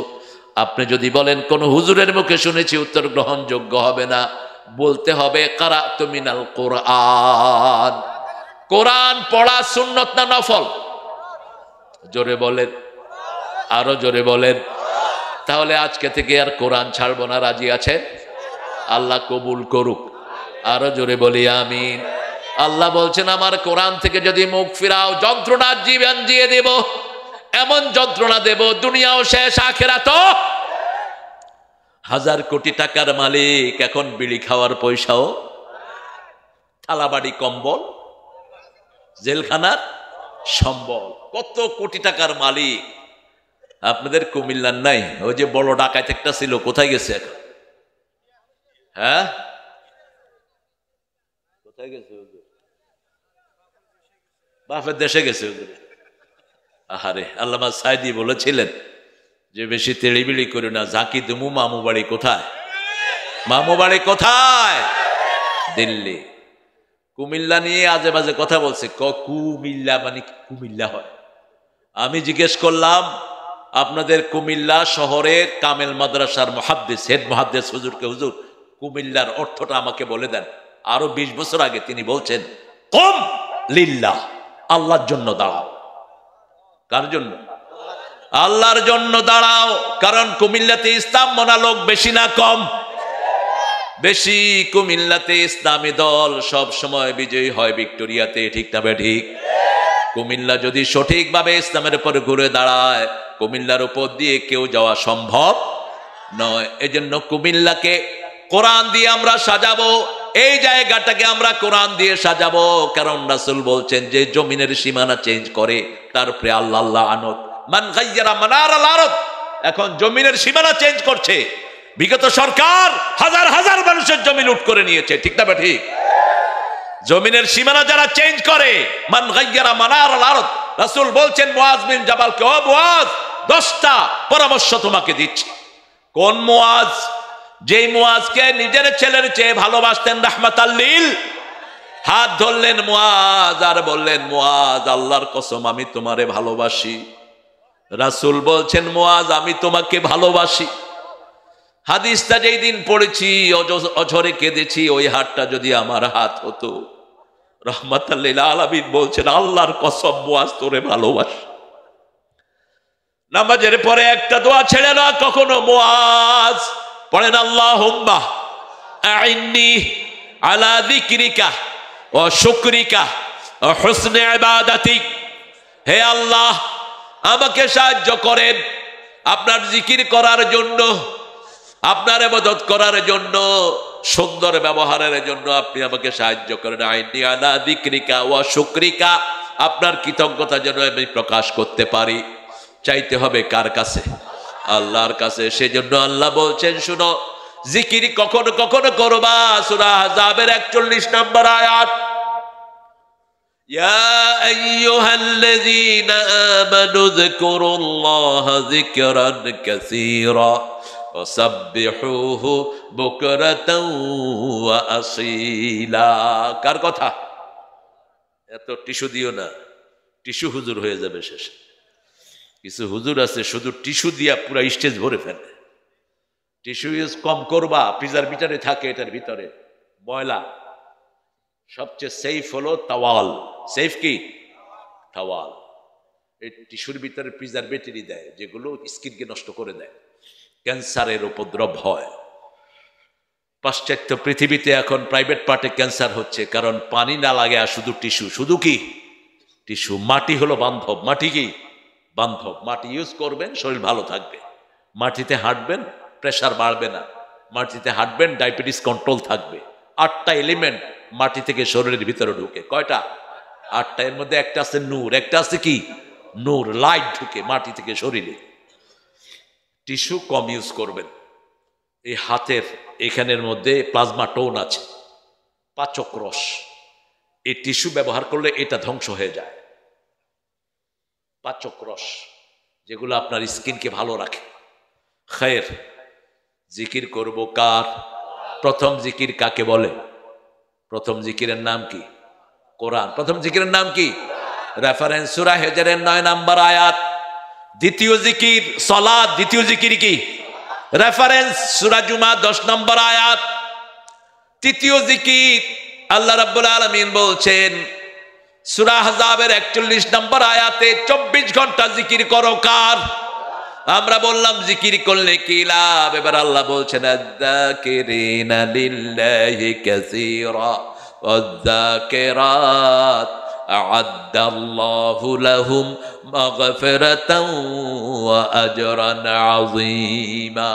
আপনি যদি বলেন কোন হুজুরের মুখে শুনেছি, উত্তর গ্রহণযোগ্য হবে না। বলতে হবে কারাতু মিনাল কোরআন। কোরআন পড়া সুন্নত না নফল? জোরে বলেন, আরো জোরে বলেন। তাহলে আজকে থেকে আর কোরআন ছাড়বো না, রাজি আছেন? আল্লাহ কবুল করুক। আরো জোরে বলি আমিন। আল্লাহ বলছেন আমার কোরআন থেকে যদি মুখ ফিরাও যন্ত্রণার জীবন দিয়ে দেব, এমন যন্ত্রণা দেব দুনিয়াও শেষ আখিরাতও। 1000 কোটি টাকার মালিক এখন বিড়ি খাওয়ার পয়সাও, থালাবাড়ি কম্বল, জেলখানার সম্বল। কত কোটি টাকার মালিক। আপনাদের কুমিল্লার নাই? ওই যে বড় ডাকাত একটা ছিল, কোথায় গেছে এখন? হ্যাঁ, কোথায় গেছে? বাপের দেশে গেছে। আহারে, আল্লামা সাইদি বলেছিলেন যে বেশি তেড়িবিড়ি করে না, ঝাঁকি দুমু। মামু বাড়ি কোথায়? মামু বাড়ি কোথায়? দিল্লি। কুমিল্লা নিয়ে আজে বাজে কথা বলছে। কুমিল্লা মানে কুমিল্লা হয়? আমি জিজ্ঞেস করলাম আপনাদের কুমিল্লা শহরের কামেল মাদ্রাসার মুহাদ্দিস, হেড মুহাদ্দিস হুজুরকে, হুজুর কুমিল্লার অর্থটা আমাকে বলে দেন। আরো 20 বছর আগে তিনি বলছেন কম লিল্লাহ, আল্লাহর জন্য দাঁড়াও। কার জন্য? আল্লাহর জন্য দাঁড়াও। কারণ কুমিল্লাতে ইসলাম মানা লোক বেশি না কম? বেশি। কুমিল্লাতে ইসলামী দল সব সময় বিজয়ী হয় ভিক্টোরিয়াতে, ঠিক না ঠিক? কুমিল্লা যদি সঠিকভাবে ইসলামের উপর ঘুরে দাঁড়ায়, কুমিল্লার উপর দিয়ে কেউ যাওয়া সম্ভব নয়। এজন্য কুমিল্লাকে কোরআন দিয়ে আমরা সাজাবো, এই জায়গাটাকে আমরা কোরআন দিয়ে সাজাবো। কারণ রাসূল বলছেন যে জমিনের সীমানা চেঞ্জ করে তারপরে আল্লাহ আল্লাহ আনত মান গায়্যারা মানারাল আরদ। এখন জমিনের সীমানা চেঞ্জ করছে। বিগত সরকার হাজার হাজার মানুষের জমি লুট করে নিয়েছে, ঠিক না ঠিক? জমিনের সীমানা যারা চেঞ্জ করে, মান গায়্যারা মানারাল আরদ। রাসূল বলছেন মুআজ বিন জাবালকে, ও মুআজ, 10টা পরামর্শ তোমাকে দিচ্ছি। কোন মুআজ? যেই মুআজকে নিজের ছেলের চেয়ে ভালোবাসতেন রাহমাতাল লিল। হাত ধরলেন মুআজ আর বললেন, মুআজ আল্লাহর কসম আমি তোমারে ভালোবাসি। রাসূল বলছেন, মুআজ আমি তোমাকে ভালোবাসি। হাদিসটা যেই দিন পড়েছি অঝরে কেঁদেছি, ওই হাতটা যদি আমার হাত হতো। রাহমাতাল লিল আলামিন বলছেন, আল্লাহর কসম মুআজ তোরে ভালোবাসি। নামাজের পরে একটা দোয়া ছেড়ে না কখনো। মুআজ পড়েন, আল্লাহুম্মা আইন্নি আলা যিকরিকা ওয়া শুকরিকা ওয়া হুসনি ইবাদাতিক। হে আল্লাহ, আমাকে সাহায্য করেন আপনার জিকির করার জন্য, আপনার ইবাদত করার জন্য, সুন্দর ব্যবহারের জন্য আপনি আমাকে সাহায্য করেন। আইন্নি আলা যিকরিকা ওয়া শুকরিকা, আপনার কৃতজ্ঞতা যেন আমি প্রকাশ করতে পারি। চাইতে হবে কার কাছে? আল্লাহর কাছে। সেজন্য আল্লাহ বলছেন, শুনো, জিকির কখনো কখনো করবা। সূরা আহজাবের 41 নম্বর আয়াত, ইয়া আইয়ুহাল্লাযীনা আমানু যিকুরুল্লাহা যিকরান কাসীরা ওয়া সাব্বিহুহু বুকরাতাও ওয়া আসীলা। কার কথা? এত টিস্যু দিও না, টিস্যু হুজুর হয়ে যাবে শেষে। কিছু হুজুর আছে শুধু টিস্যু দিয়া পুরো স্টেজ ভরে ফেলে। টিস্যু ইউজ কম করবা, প্রিজারভেটিভে থাকে এটার ভিতরে ময়লা। সবচেয়ে সেফ হলো তাওয়াল। সেফ কি? তাওয়াল। এই টিস্যুর ভিতরে প্রিজারভেটিভ দেয়, যেগুলো স্কিনকে নষ্ট করে দেয়, ক্যান্সারের উপদ্রব হয়। পাশ্চাত্য পৃথিবীতে এখন প্রাইভেট পার্টে ক্যান্সার হচ্ছে, কারণ পানি না লাগে আর শুধু টিস্যু। শুধু কি টিস্যু? মাটি হলো বান্ধব। মাটি কি বান্ধব? মাটি ইউজ করবেন, শরীর ভালো থাকবে। মাটিতে হাঁটবেন, প্রেশার বাড়বে না। মাটিতে হাঁটবেন, ডায়াবেটিস কন্ট্রোল থাকবে। 8টা এলিমেন্ট মাটি থেকে শরীরের ভিতরে ঢুকে। কয়টা? 8টা। এর মধ্যে একটা আছে নূর, একটা আছে কি নূর, লাইট ঢুকে মাটি থেকে শরীরে। টিস্যু কম ইউজ করবেন। এই হাতের এখানের মধ্যে প্লাজমা টোন আছে, পাচক রস। এই টিস্যু ব্যবহার করলে এটা ধ্বংস হয়ে যায়। পাচক রস যেগুলো আপনার স্কিনকে ভালো রাখে। খায়ের জিকির করব কার? প্রথম জিকির কাকে বলে? প্রথম জিকিরের নাম কি? কোরআন। প্রথম জিকিরের নাম কি? রেফারেন্স সূরা হিজরের 9 নম্বর আয়াত। দ্বিতীয় জিকির সালাত। দ্বিতীয় জিকির কি? রেফারেন্স সূরা জুমা 10 নম্বর আয়াত। তৃতীয় জিকির আল্লাহ রাব্বুল আলামিন বলছেন সূরা আহজাবের 41 নম্বর আয়াতে 24 ঘন্টা জিকির করো কার? আমরা বললাম জিকির করলে কি লাভ? এবার আল্লাহ বলছেন আয-যাকিরিনা লিল্লাহি কাসীরা ওয়ায-যাকিরাত আ'আদ্দাল্লাহু লাহুম মাগফিরাতাও ওয়া আজরান আযীমা।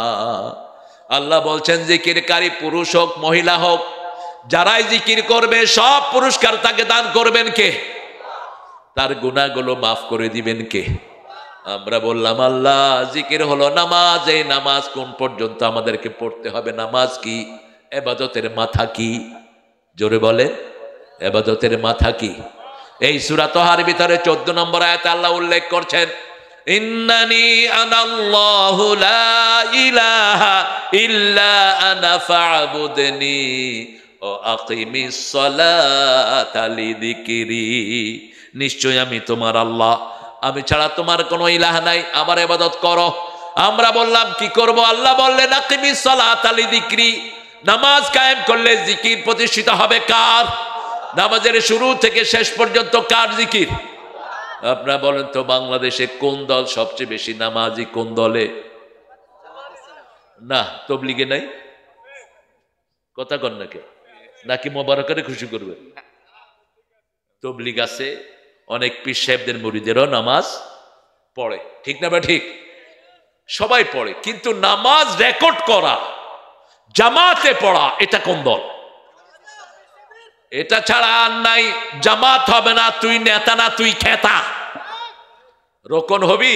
আল্লাহ বলছেন জিকিরকারী পুরুষ হোক মহিলা হোক, যারাই জিকির করবে সব পুরস্কার তাকে দান করবেন কে? তার গুনাহগুলো মাফ করে দিবেন কে? আমরা বললাম আল্লাহ জিকির হলো নামাজ। এই নামাজ কোন পর্যন্ত আমাদেরকে পড়তে হবে? নামাজ কি? ইবাদতের মাথা কি? জোরে বলে, ইবাদতের মাথা কি? এই সূরা তাহার ভিতরে 14 নম্বর আয়াতে আল্লাহ উল্লেখ করছেন ইন্নানি আনাল্লাহু লা ইলাহা ইল্লা আনা ফা'বুদনি ওয়া আকিমিস সালাতা লিযিকরি। নিশ্চয় আমি তোমার আল্লাহ, আমি ছাড়া তোমার কোনো ইলাহ নাই, আমার ইবাদত করো। আমরা বললাম কি করব? আল্লাহ বললেন আকিমিস সালাতা লিযিকরি। নামাজ কায়েম করলে জিকির প্রতিষ্ঠিত হবে কার? নামাজের শুরু থেকে শেষ পর্যন্ত কার জিকির? আপনারা বলেন তো বাংলাদেশে কোন দল সবচেয়ে বেশি নামাজি? কোন দলে? না, তবলিগে নাই। কথা কন না কে? নাকি মোবারকারে খুশি করবে? তবলিগ আছে, অনেক পীর সাহেবদের মুরিদেরও নামাজ পড়ে, ঠিক না? বা ঠিক, সবাই পড়ে। কিন্তু নামাজ রেকর্ড করা, জামাতে পড়া, এটা কোন দল? এটা ছাড়া আর নাই। জামাত হবে না, তুই নেতা না, তুই খেতা। রোকন হবি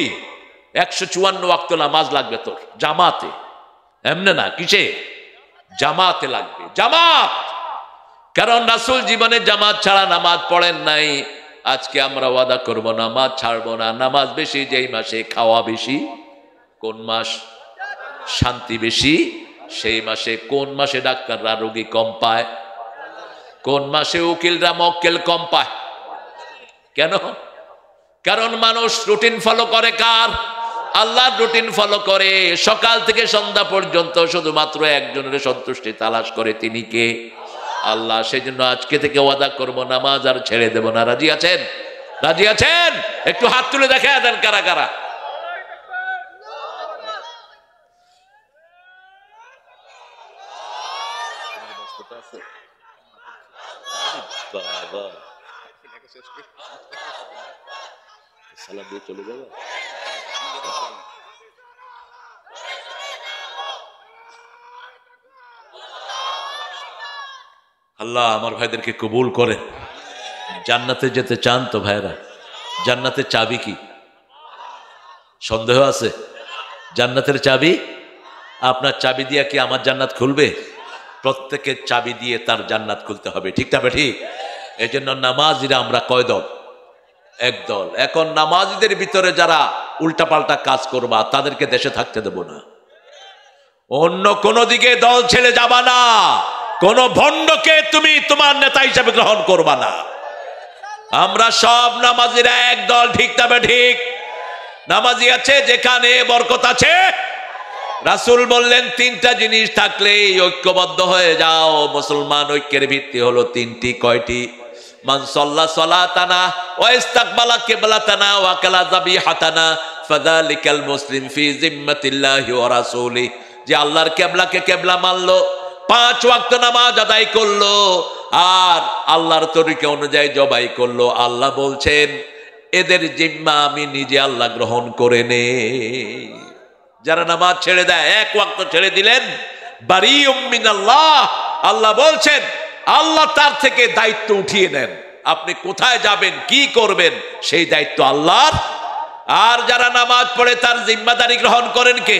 154 ওয়াক্ত নামাজ লাগবে তোর জামাতে, এমনে না। কিসে? জামাতে লাগবে। জামাত, কারণ রাসূল জীবনে জামাত ছাড়া নামাজ পড়েন নাই। আজকে আমরা ওয়াদা করব নামাজ ছাড়বো না। নামাজ বেশি যেই মাসে খাওয়া বেশি। কোন মাস? শান্তি বেশি সেই মাসে। কোন মাসে ডাক্তাররা রোগী কম পায়? কোন মাসে উকিলরা মক্কেল কম পায়? কেন? কারণ মানুষ রুটিন ফলো করে কার? আল্লাহর রুটিন ফলো করে। সকাল থেকে সন্ধ্যা পর্যন্ত শুধুমাত্র একজনের সন্তুষ্টি তালাশ করে, তিনি কে? আল্লাহ। সেই জন্য আজকে থেকে ওয়াদা করব নামাজ আর ছেড়ে দেব না। রাজি আছেন? রাজি আছেন? একটু হাত তুলে দেখা দেন কারা কারা। সালাম দিয়ে চলে যাবে। আল্লাহ আমার ভাইদেরকে কবুল করে। জান্নাতে যেতে চান তো ভাইরা? জান্নাতের চাবি কি? সন্দেহ আছে? জান্নাতের চাবি? আপনার চাবি দিয়ে কি আমার জান্নাত খুলবে? প্রত্যেকের চাবি দিয়ে তার জান্নাত খুলতে হবে, ঠিক না? ঠিক। এই জন্য নামাজিরা আমরা কয় দল? এক দল। এখন নামাজিদের ভিতরে যারা উল্টাপাল্টা কাজ করবা তাদেরকে দেশে থাকতে দেব না। অন্য কোন দিকে দল ছেড়ে যাবা না। কোন ভণ্ডকে তুমি তোমার নেতা হিসেবে গ্রহণ করবা না। আমরা সব নামাজিরা এক দল, ঠিক না? ঠিক। নামাজি আছে যেখানে বরকত আছে। রাসূল বললেন 3টা জিনিস থাকলে ঐক্যবদ্ধ হয়ে যাও। মুসলমান ঐক্যের ভিত্তি হলো 3টি। কয়টি? মান সাল্লা সালাতানা ওয়া ইস্তাকবালা কিবলাতানা ওয়া কালা যাবিহাতানা ফাযালিকাল মুসলিম ফি জিম্মাতিল্লাহি ওয়া রাসূলি। যে আল্লাহর কিবলাকে কিবলা মানলো, 5 ওয়াক্ত নামাজ আদায় করলো, আর আল্লাহর তরিকা অনুযায়ী জবাই করলো, আল্লাহ বলছেন এদের জিম্মা আমি নিজে আল্লাহ গ্রহণ করে নে। যারা নামাজ ছেড়ে দেয়, 1 ওয়াক্ত ছেড়ে দিলেন, বারিউম মিনাল্লাহ, আল্লাহ বলছেন আল্লাহ তার থেকে দায়িত্ব উঠিয়ে নেন। আপনি কোথায় যাবেন, কি করবেন, সেই দায়িত্ব আল্লাহর। আর যারা নামাজ পড়ে তার জিম্মাদারি গ্রহণ করেন কে?